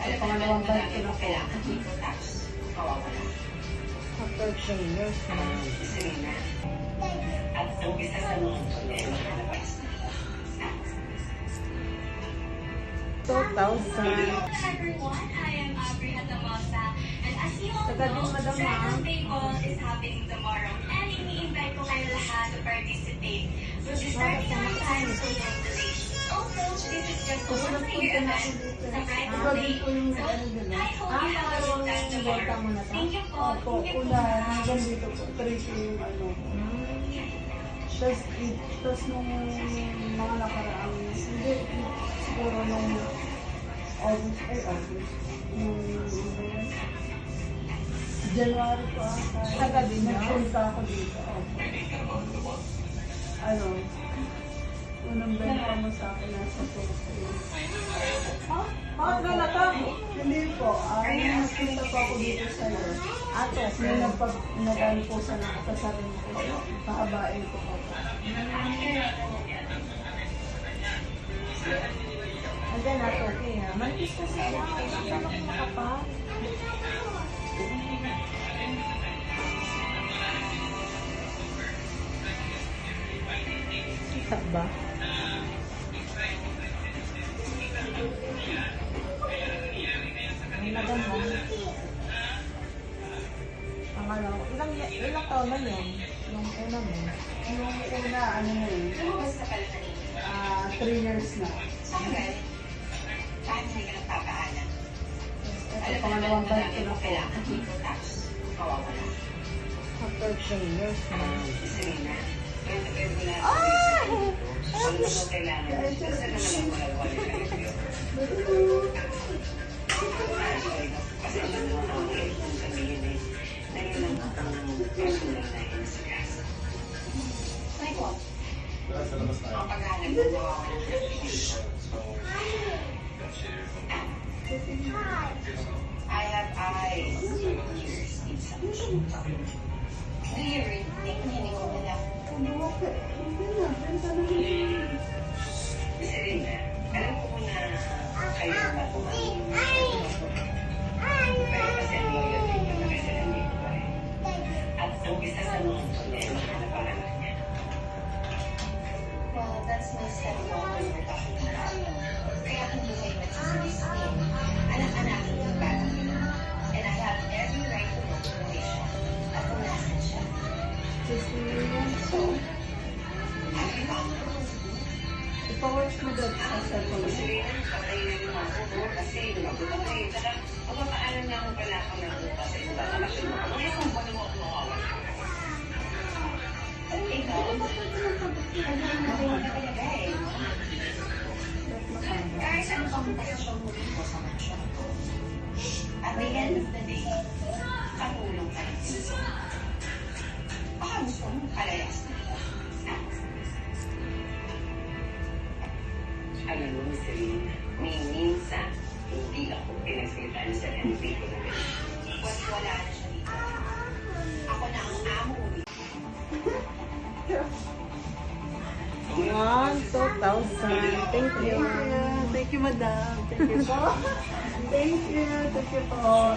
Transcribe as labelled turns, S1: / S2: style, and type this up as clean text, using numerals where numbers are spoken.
S1: Ito pangalawang balik ko na po.
S2: Kailangan dito tapos mawawala.
S1: After 3 years na.
S2: Serena. At ang isa sa mga problema na labas na.
S1: 2,000.
S3: Everyone, I am Aubrey Atamosa, and as you all
S1: Taga din,
S3: know,
S1: Madam
S3: Dragon
S1: Ma'am.
S3: Day Ball is happening tomorrow, and ini-invite ko kayo lahat to participate. We'll be starting our time so no delay. Also, this is just a one-year event sa Dragon Day. So, I hope you have a good time tomorrow. Thank you po.
S1: Opo,
S3: Thank you po.
S1: ulan. Hanggang dito po. 3 yung ano. Tapos nung mga nakaraang, hindi, siguro nung August, nung January pa ata.
S4: Taga din na?
S1: Nagpunta ako dito. Opo. Ano, unang benta mo sa akin nasa Tokyo.
S4: Bakit na naka?
S1: Hindi po. Nagpunta po ako dito sa iyo.
S4: Ato,
S1: May nagaan po sa nakasarin ko. Pahabain ko po.
S4: Ayan nato, kaya. Mantis kasi siya. Ang makapal.
S1: Isa ba?
S4: Ang madam mo. Ang ano, ilang taon na yun? Yung una mo.
S1: Yung una, ano na yun?
S2: Lumabas ka pala kanina.
S1: 3 years na.
S2: Saan ka? Bakit hindi ka nagpapaalam?
S1: Ito pangalawang balik ko na po.
S2: Kailangan dito tapos mawawala.
S4: After 3 years na.
S2: Serena. Pwede mo na. Ano mo kailangan? Basta na naman wala-wala kayo. Kasi ano naman ang hirap mong sabihin eh. Na yun lang ang personal na insigas. Michael, ang paghahanap mo mawawala ng reputation. I have eyes, ears, and some. Do you read? Nakikinig ko na. Serena, alam ko na kayo ang matuman. Pero kasi ang loyalty niyo na kasi nandito pa rin. At ang isa sa mga problema na naparangan niya. Well, that's my stepdaughter we're talking about. Kaya hindi kayo nagsisibisibin. Anak-anakin yung batang yun. And I have every right to know the relation. At kung nasan siya. So, ano yung bang?
S1: Ipa-watch mo doon sa cellphone.
S2: Serena, patayin na yung ako, no? Kasi magpapatayin ka lang. Magpapaalam na akong pala ako ng lupa sa isang bakasyon mo. Mga isang buwan mo ako mawawala. Ikaw, makuha ka talaga eh. Kahit ano pang posisyon mo dito sa mansyon ko. At the end of the day, katulong ka rin sila. Baka gusto mo kalayas na. Alam mo, Miss Serena, minsan, hindi ako pinagsitan sa NP ko na wala na siya dito. Ako na ang amo mo dito.
S4: 2,000. Thank you.
S1: Thank you, madam. Thank you po. Thank you. Thank you po.